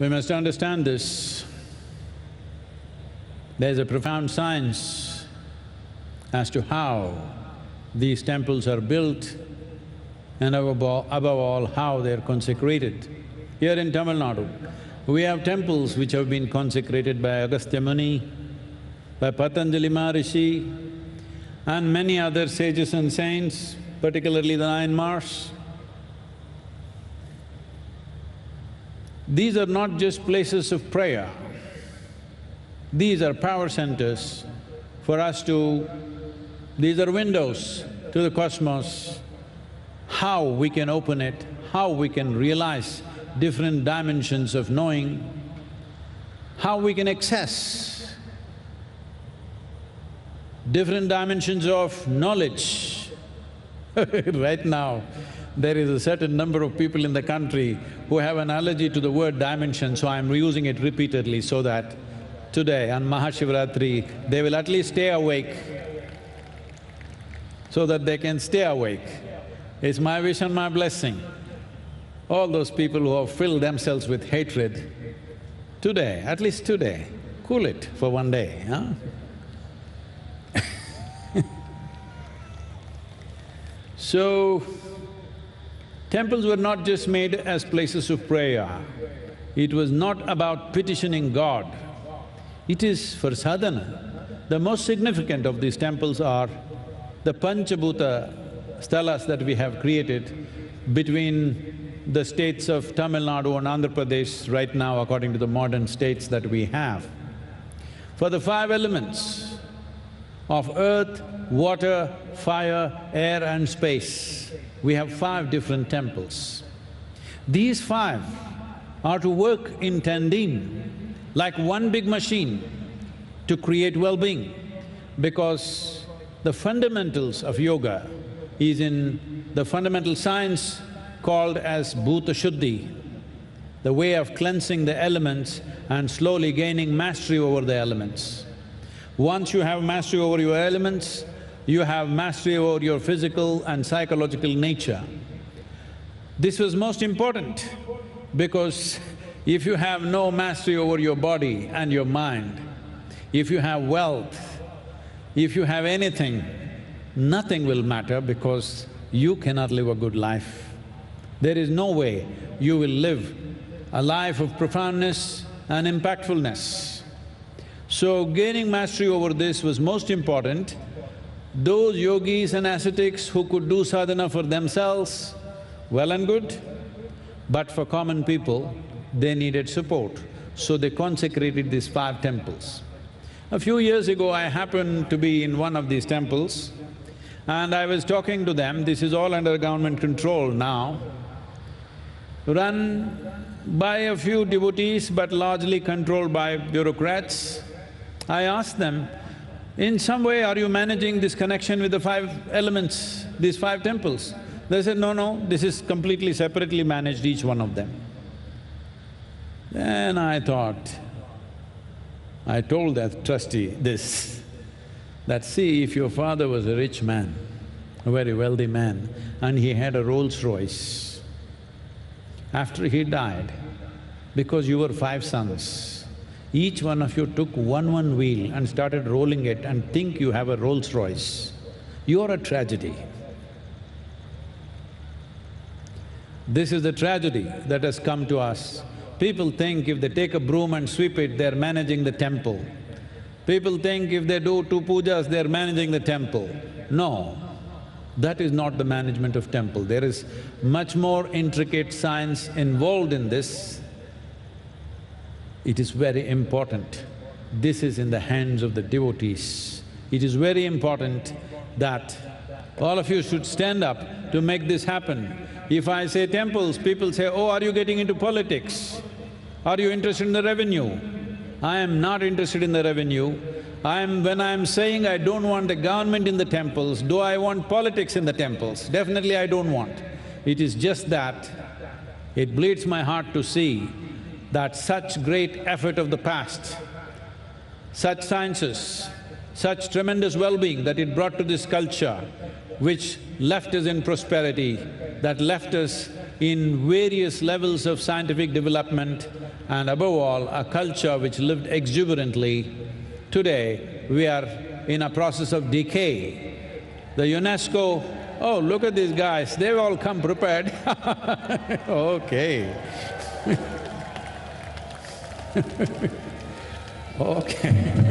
We must understand this. There's a profound science as to how these temples are built and above all, how they're consecrated. Here in Tamil Nadu, we have temples which have been consecrated by Agastya Muni, by Patanjali Maharishi, and many other sages and saints, particularly the Nine Mars. These are not just places of prayer, these are power centers for us to… these are windows to the cosmos, how we can open it, how we can realize different dimensions of knowing, how we can access different dimensions of knowledge. Right now, there is a certain number of people in the country who have an allergy to the word dimension, so I'm using it repeatedly so that today on Mahashivratri, they will at least stay awake, so that they can stay awake. It's my wish and my blessing. All those people who have filled themselves with hatred, today, at least today, cool it for one day, huh? So, temples were not just made as places of prayer. It was not about petitioning God. It is for sadhana. The most significant of these temples are the Panchabhuta stelas that we have created between the states of Tamil Nadu and Andhra Pradesh right now, according to the modern states that we have. For the five elements of earth, water, fire, air and space, we have five different temples. These five are to work in tandem like one big machine to create well-being, because the fundamentals of yoga is in the fundamental science called as Bhuta Shuddhi, the way of cleansing the elements and slowly gaining mastery over the elements. Once you have mastery over your elements, you have mastery over your physical and psychological nature. This was most important because if you have no mastery over your body and your mind, if you have wealth, if you have anything, nothing will matter because you cannot live a good life. There is no way you will live a life of profoundness and impactfulness. So gaining mastery over this was most important. Those yogis and ascetics who could do sadhana for themselves, well and good, but for common people, they needed support. So they consecrated these five temples. A few years ago, I happened to be in one of these temples and I was talking to them. This is all under government control now, run by a few devotees but largely controlled by bureaucrats. I asked them, in some way are you managing this connection with the five elements, these five temples? They said, no, this is completely separately managed, each one of them. Then I thought, I told that trustee this, that see, if your father was a rich man, a very wealthy man, and he had a Rolls-Royce, after he died, because you were five sons, each one of you took one wheel and started rolling it and think you have a Rolls-Royce, you're a tragedy. This is the tragedy that has come to us. People think if they take a broom and sweep it, they're managing the temple. People think if they do two pujas, they're managing the temple. No, that is not the management of temple. There is much more intricate science involved in this. It is very important. This is in the hands of the devotees. It is very important that all of you should stand up to make this happen. If I say temples, people say, oh, are you getting into politics? Are you interested in the revenue? I am not interested in the revenue. When I'm saying I don't want the government in the temples, do I want politics in the temples? Definitely I don't want. It is just that it bleeds my heart to see that such great effort of the past, such sciences, such tremendous well-being that it brought to this culture, which left us in prosperity, that left us in various levels of scientific development, and above all, a culture which lived exuberantly. Today, we are in a process of decay. The UNESCO, oh, look at these guys, they've all come prepared. Okay. Okay.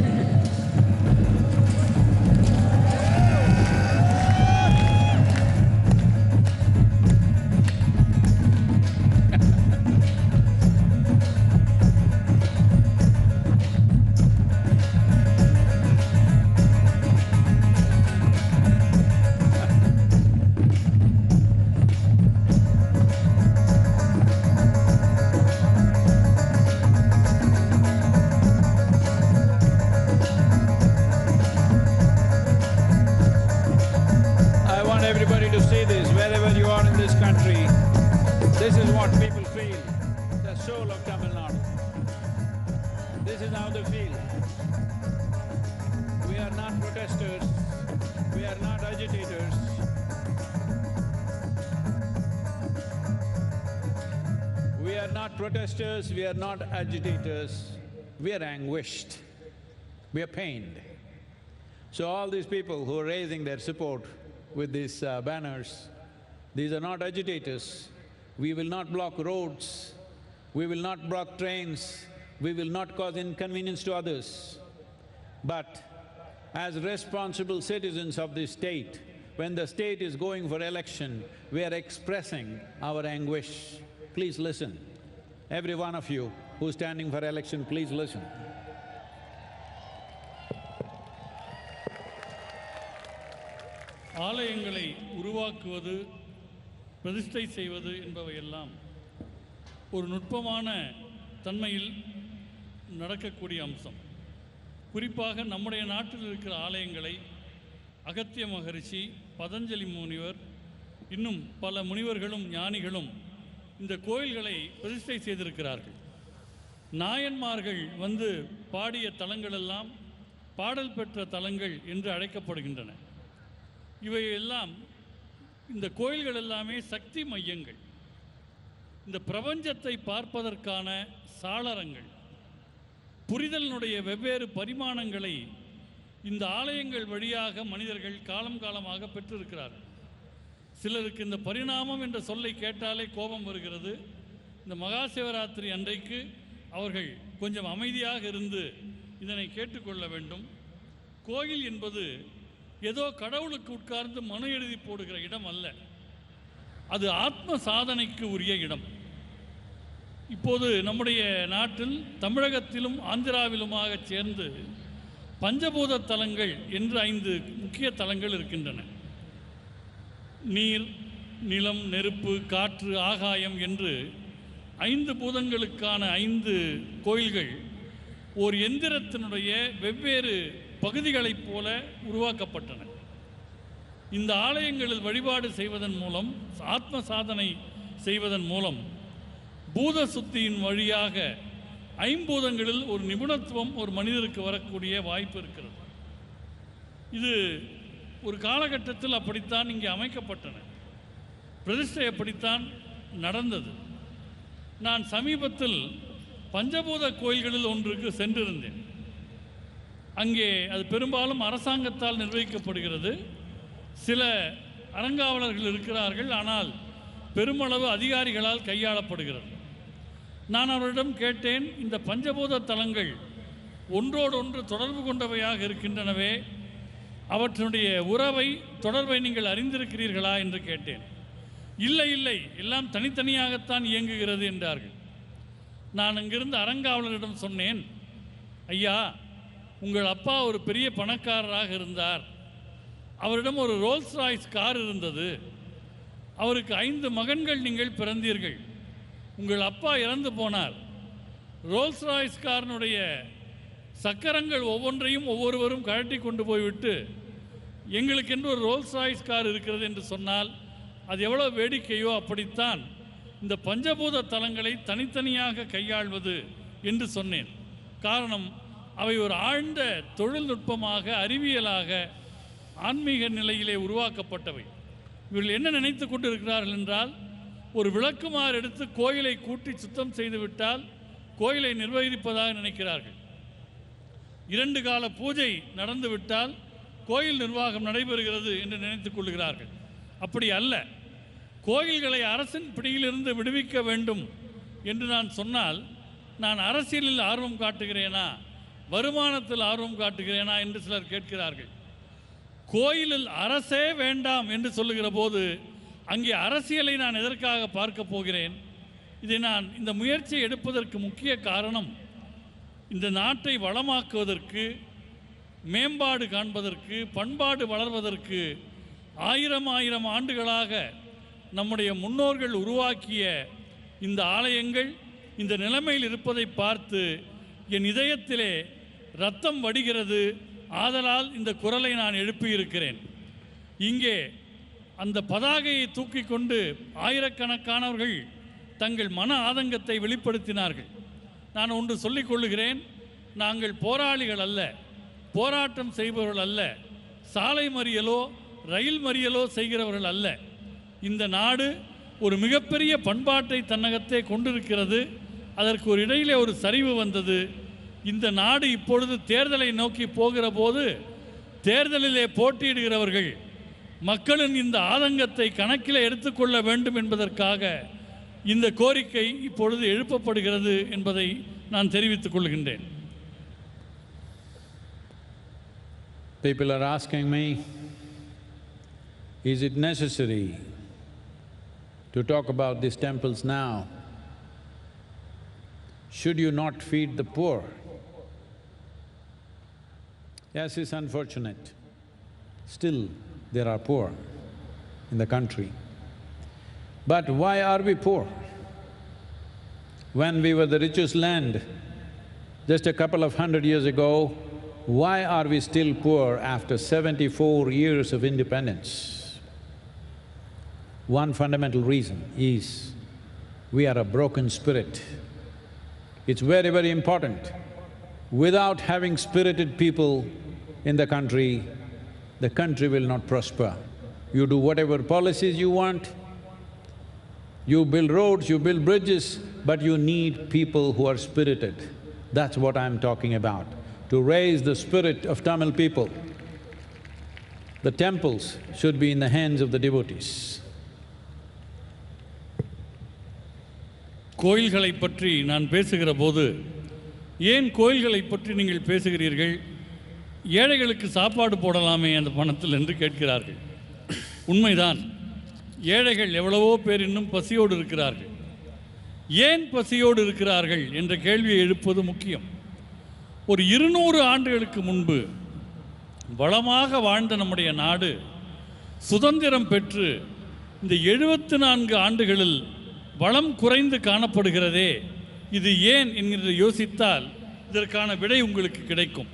Everybody to see this, wherever you are in this country, this is what people feel, the soul of Tamil Nadu. This is how they feel. We are not protesters, we are not agitators. We are not protesters, we are not agitators, we are anguished, we are pained. So all these people who are raising their support with these banners, these are not agitators. We will not block roads, we will not block trains, we will not cause inconvenience to others. But as responsible citizens of this state, when the state is going for election, we are expressing our anguish. Please listen. Every one of you who's standing for election, please listen. ஆலயங்களை உருவாக்குவது, பிரதிஷ்டை செய்வது என்பவையெல்லாம் ஒரு நுட்பமான தன்மையில் நடக்கக்கூடிய அம்சம். குறிப்பாக நம்முடைய நாட்டில் இருக்கிற ஆலயங்களை அகத்திய மகரிஷி, பதஞ்சலி முனிவர், இன்னும் பல முனிவர்களும் ஞானிகளும் இந்த கோயில்களை பிரதிஷ்டை செய்திருக்கிறார்கள். நாயன்மார்கள் வந்து பாடிய தலங்களெல்லாம் பாடல் பெற்ற தலங்கள் என்று அழைக்கப்படுகின்றன. இவையெல்லாம் இந்த கோயில்கள் எல்லாமே சக்தி மையங்கள், இந்த பிரபஞ்சத்தை பார்ப்பதற்கான சாளரங்கள். புரிதலினுடைய வெவ்வேறு பரிமாணங்களை இந்த ஆலயங்கள் வழியாக மனிதர்கள் காலம் காலமாக பெற்றிருக்கிறார்கள். சிலருக்கு இந்த பரிணாமம் என்ற சொல்லை கேட்டாலே கோபம் வருகிறது. இந்த மகா சிவராத்திரி அன்றைக்கு அவர்கள் கொஞ்சம் அமைதியாக இருந்து இதனை கேட்டுக்கொள்ள வேண்டும். கோயில் என்பது ஏதோ கடவுளுக்கு உட்கார்ந்து மனு எழுதி போடுகிற இடம் அல்ல, அது ஆத்ம சாதனைக்கு உரிய இடம். இப்போது நம்முடைய நாட்டில் தமிழகத்திலும் ஆந்திராவிலுமாக சேர்ந்து பஞ்சபூத தலங்கள் என்று 5 முக்கிய தலங்கள் இருக்கின்றன. நீர், நிலம், நெருப்பு, காற்று, ஆகாயம் என்று 5 பூதங்களுக்கான 5 கோயில்கள் ஒரு எந்திரத்தினுடைய வெவ்வேறு பகுதிகளைப் போல உருவாக்கப்பட்டன. இந்த ஆலயங்களில் வழிபாடு செய்வதன் மூலம், ஆத்ம சாதனை செய்வதன் மூலம் பூத சுத்தியின் வழியாக 5 பூதங்களில் ஒரு நிபுணத்துவம் ஒரு மனிதருக்கு வரக்கூடிய வாய்ப்பு இருக்கிறது. இது ஒரு காலகட்டத்தில் அப்படித்தான் இங்கே அமைக்கப்பட்டன. பிரதிஷ்டை அப்படித்தான் நடந்தது. நான் சமீபத்தில் பஞ்சபூத கோயில்களில் ஒன்றுக்கு சென்றிருந்தேன். அங்கே அது பெரும்பாலும் அரசாங்கத்தால் நிர்வகிக்கப்படுகிறது. சில அறங்காவலர்கள் இருக்கிறார்கள், ஆனால் பெருமளவு அதிகாரிகளால் கையாளப்படுகிறது. நான் அவரிடம் கேட்டேன், இந்த பஞ்சபூத தலங்கள் ஒன்றோடொன்று தொடர்பு கொண்டவையாக இருக்கின்றனவே, அவற்றினுடைய உறவை, தொடர்பை நீங்கள் அறிந்திருக்கிறீர்களா என்று கேட்டேன். இல்லை இல்லை, எல்லாம் தனித்தனியாகத்தான் இயங்குகிறது என்றார்கள். நான் அங்கிருந்து அறங்காவலரிடம் சொன்னேன், ஐயா, உங்கள் அப்பா ஒரு பெரிய பணக்காரராக இருந்தார். அவரிடம் ஒரு ரோல்ஸ் ராய்ஸ் கார் இருந்தது. அவருக்கு 5 மகன்கள் நீங்கள் பிறந்தீர்கள். உங்கள் அப்பா இறந்து போனார். ரோல்ஸ் ராய்ஸ் காரனுடைய சக்கரங்கள் ஒவ்வொன்றையும் ஒவ்வொருவரும் கழட்டி கொண்டு போய்விட்டு எங்களுக்கென்று ஒரு ரோல்ஸ் ராய்ஸ் கார் இருக்கிறது என்று சொன்னால் அது எவ்வளோ வேடிக்கையோ, அப்படித்தான் இந்த பஞ்சபூத தலங்களை தனித்தனியாக கையாள்வது என்று சொன்னேன். காரணம், அவை ஒரு ஆழ்ந்த தொழில்நுட்பமாக, அறிவியலாக, ஆன்மீக நிலையிலே உருவாக்கப்பட்டவை. இவர்கள் என்ன நினைத்து கொண்டு இருக்கிறார்கள் என்றால், ஒரு விளக்குமாறு எடுத்து கோயிலை கூட்டி சுத்தம் செய்துவிட்டால் கோயிலை நிர்வகிப்பதாக நினைக்கிறார்கள். 2 கால பூஜை நடந்துவிட்டால் கோயில் நிர்வாகம் நடைபெறுகிறது என்று நினைத்துக் கொள்கிறார்கள். அப்படி அல்ல. கோயில்களை அரசின் பிடியிலிருந்து விடுவிக்க வேண்டும் என்று நான் சொன்னால், நான் அரசியலில் ஆர்வம் காட்டுகிறேனா, வருமானத்தில் ஆர்வம் காட்டுகிறேனா என்று சிலர் கேட்கிறார்கள். கோயிலில் அரசே வேண்டாம் என்று சொல்லுகிற போது அங்கே அரசியலை நான் எதற்காக பார்க்க போகிறேன்? இதை நான் இந்த முயற்சியை எடுப்பதற்கு முக்கிய காரணம், இந்த நாட்டை வளமாக்குவதற்கு, மேம்பாடு காண்பதற்கு, பண்பாடு வளர்வதற்கு 1000 ஆண்டுகளாக நம்முடைய முன்னோர்கள் உருவாக்கிய இந்த ஆலயங்கள் இந்த நிலைமையில் இருப்பதை பார்த்து என் இதயத்திலே இரத்தம் வடிகிறது. ஆதலால் இந்த குரலை நான் எழுப்பியிருக்கிறேன். இங்கே அந்த பதாகையை தூக்கி கொண்டு ஆயிரக்கணக்கானவர்கள் தங்கள் மன ஆதங்கத்தை வெளிப்படுத்தினார்கள். நான் ஒன்று சொல்லிக் கொள்ளுகிறேன், நாங்கள் போராளிகள் அல்ல, போராட்டம் செய்பவர்கள் அல்ல, சாலை மறியலோ ரயில் மறியலோ செய்கிறவர்கள் அல்ல. இந்த நாடு ஒரு மிகப்பெரிய பண்பாட்டை தன்னகத்தே கொண்டிருக்கிறது. அதற்கு ஒரு இடையிலே ஒரு சரிவு வந்தது. இந்த நாடு இப்பொழுது தேர்தலை நோக்கி போகிற போது தேர்தலிலே போட்டியிடுகிறவர்கள் மக்களின் இந்த ஆதங்கத்தை கணக்கில் எடுத்துக்கொள்ள வேண்டும் என்பதற்காக இந்த கோரிக்கை இப்பொழுது எழுப்பப்படுகிறது என்பதை நான் தெரிவித்துக் கொள்கின்றேன். People are asking me, is it necessary to talk about these temples now? Should you not feed the poor? Yes, it's unfortunate. Still, there are poor in the country. But why are we poor? When we were the richest land just a couple of 100 years ago, why are we still poor after 74 years of independence? One fundamental reason is we are a broken spirit. It's very, very important. Without having spirited people in the country will not prosper. You do whatever policies you want, you build roads, you build bridges, but you need people who are spirited. That's what I'm talking about, to raise the spirit of Tamil people. The temples should be in the hands of the devotees. கோயில்களை பற்றி நான் பேசுகிற போது, ஏன் கோயில்களை பற்றி நீங்கள் பேசுகிறீர்கள், ஏழைகளுக்கு சாப்பாடு போடலாமே அந்த பணத்தில் என்று கேட்கிறார்கள். உண்மைதான், ஏழைகள் எவ்வளவோ பேர் இன்னும் பசியோடு இருக்கிறார்கள். ஏன் பசியோடு இருக்கிறார்கள் என்ற கேள்வியை எழுப்பது முக்கியம். ஒரு 200 ஆண்டுகளுக்கு முன்பு வளமாக வாழ்ந்த நம்முடைய நாடு சுதந்திரம் பெற்று இந்த 74 ஆண்டுகளில் வளம் குறைந்து காணப்படுகிறதே, இது ஏன் என்கிற யோசித்தால் இதற்கான விடை உங்களுக்கு கிடைக்கும்.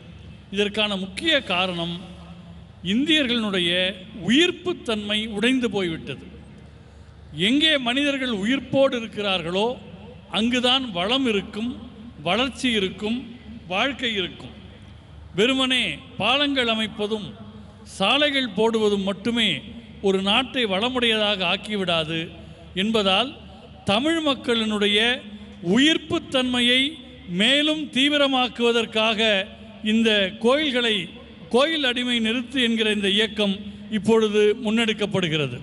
இதற்கான முக்கிய காரணம் இந்தியர்களுடைய உயிர்ப்புத்தன்மை உடைந்து போய்விட்டது. எங்கே மனிதர்கள் உயிர்ப்போடு இருக்கிறார்களோ அங்குதான் வளம் இருக்கும், வளர்ச்சி இருக்கும், வாழ்க்கை இருக்கும். வெறுமனே பாலங்கள் அமைப்பதும் சாலைகள் போடுவதும் மட்டுமே ஒரு நாட்டை வளமுடையதாக ஆக்கிவிடாது என்பதால் தமிழ் மக்களினுடைய உயிர்ப்புத்தன்மையை மேலும் தீவிரமாக்குவதற்காக இந்த கோயில் அடிமை நிறுத்து என்கிற இந்த இயக்கம் இப்பொழுது முன்னெடுக்கப்படுகிறது.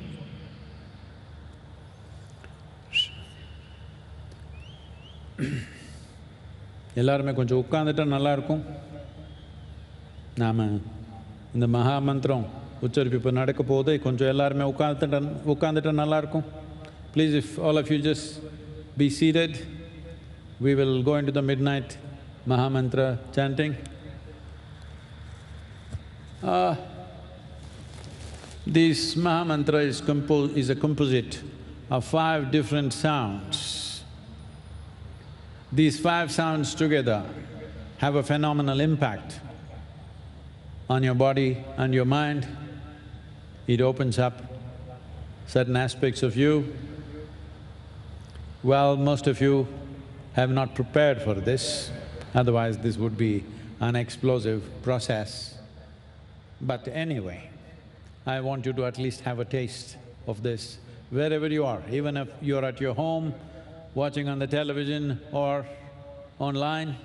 எல்லாருமே கொஞ்சம் உட்கார்ந்துட்டா நல்லா இருக்கும். நாம இந்த மகா மந்திரம் உச்சரிப்பு இப்போ நடக்க போது கொஞ்சம் எல்லாருமே உட்கார்ந்துட்டா நல்லா இருக்கும். Please, if all of you just be seated, we will go into the midnight Maha Mantra chanting. This Maha Mantra is a composite of 5 different sounds. These 5 sounds together have a phenomenal impact on your body and your mind. It opens up certain aspects of you. Well, most of you have not prepared for this, otherwise this would be an explosive process. But anyway, I want you to at least have a taste of this wherever you are, even if you're at your home, watching on the television or online.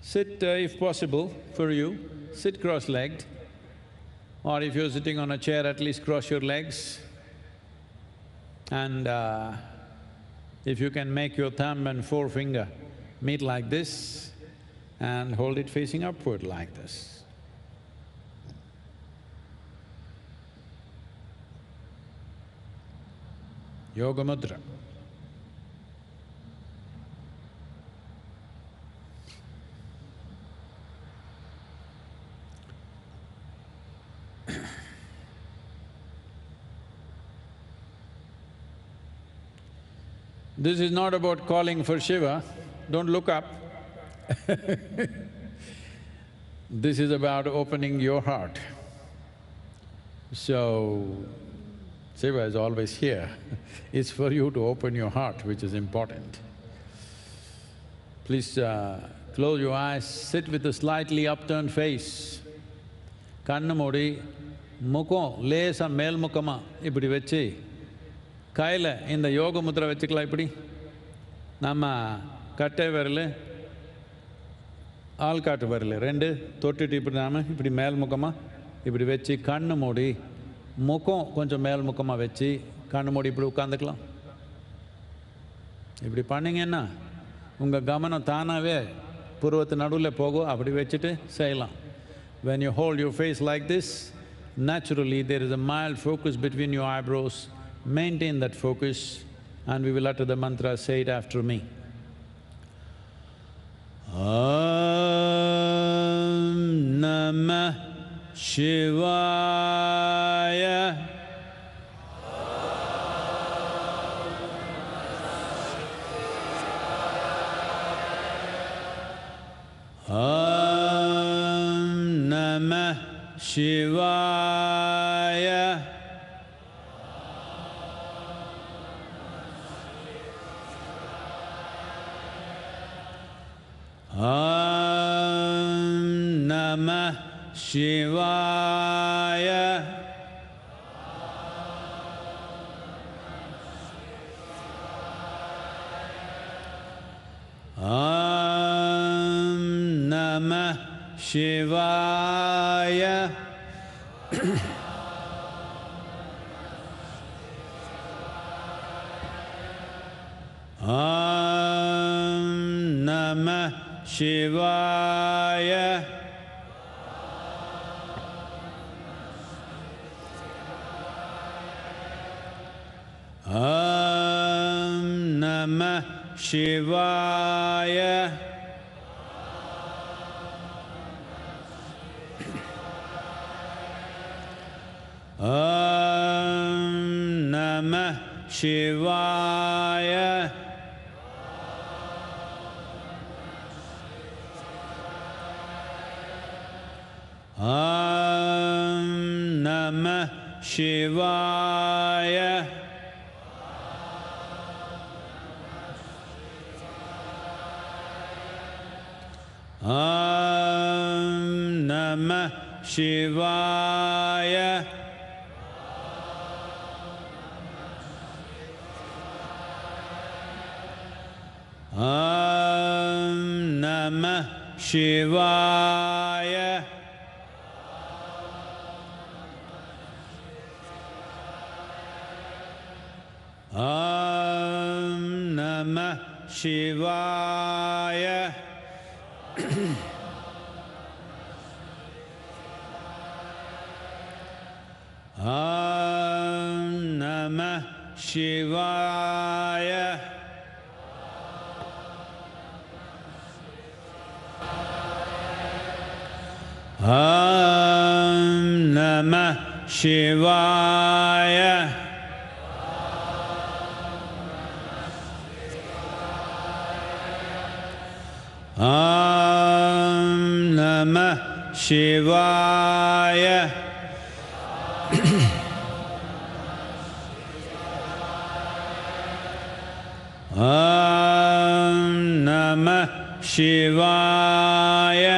Sit, if possible for you, sit cross-legged, or if you're sitting on a chair, at least cross your legs. And if you can make your thumb and forefinger meet like this and hold it facing upward like this. Yoga Mudra. This is not about calling for Shiva, don't look up. This is about opening your heart. So, Shiva is always here. It's for you to open your heart, which is important. Please close your eyes, sit with a slightly upturned face. Kannu moodi, mukham lesa mel mukhama ipdi vechi கையில் இந்த யோக முத்திரை வச்சுக்கலாம். இப்படி நம்ம கட்டை விரல் ஆள்காட்டு விரல் ரெண்டு தொட்டுட்டு இப்படி நாம இப்படி மேல்முகமாக இப்படி வச்சு கண்ணு மூடி முகம் கொஞ்சம் மேல்முகமாக வச்சு கண்ணு மூடி இப்படி உட்காந்துக்கலாம். இப்படி பண்ணிங்கன்னா உங்கள் கவனம் தானாகவே புருவத்து நடுவில் போகும். அப்படி வச்சுட்டு செய்யலாம். When you hold your face like this, naturally there is a mild focus between your eyebrows. Maintain that focus and we will utter the mantra, say it after me. Om Namah Shivaya. Om Namah Shivaya. Om Namah Shivaya. Om Namah Shivaya. Om Namah Shivaya. Om Namah Shivaya. Om Namah Shivaya. Om Namah Shivaya. Om Namah Shivaya. Om Namah Shivaya. Om Namah Shivaya. Om Namah Shivaya. Om Namah Shivaya. Om Namah Shivaya. Om Namah Shivaya.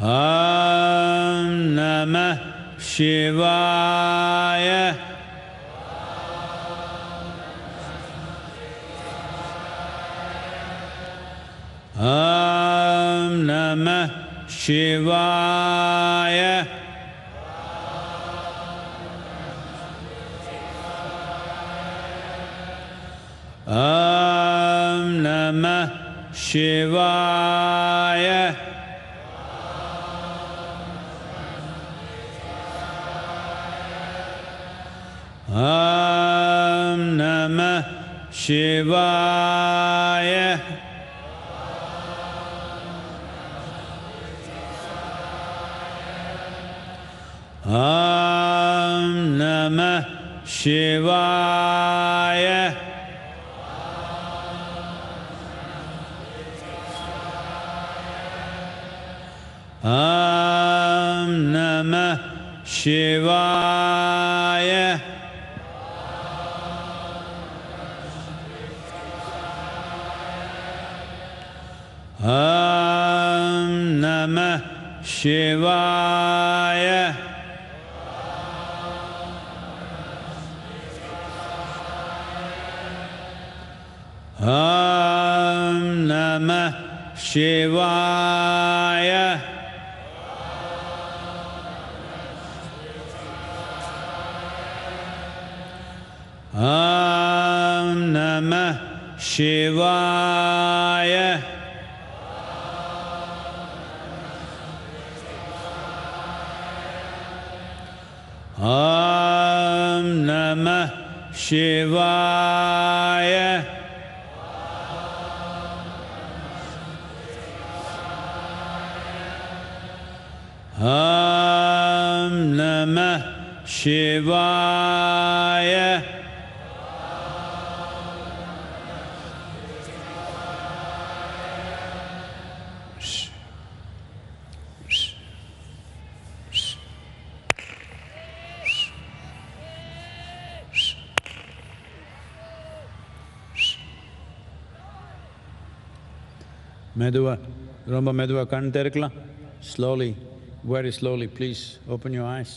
Om Namah Shivaya. Om Namah Shivaya. Om Namah Shivaya. Om Namah Shivaya. Om Namah Shivaya. Om Namah Shivaya. Om Namah Shivaya. Om Namah Shivaya. Om Namah Shivaya. Om Namah Shivaya. Om Namah Shivaya. மெதுவா, ரொம்ப மெதுவா கண் திறக்கலாம். Slowly, very slowly, please open your eyes.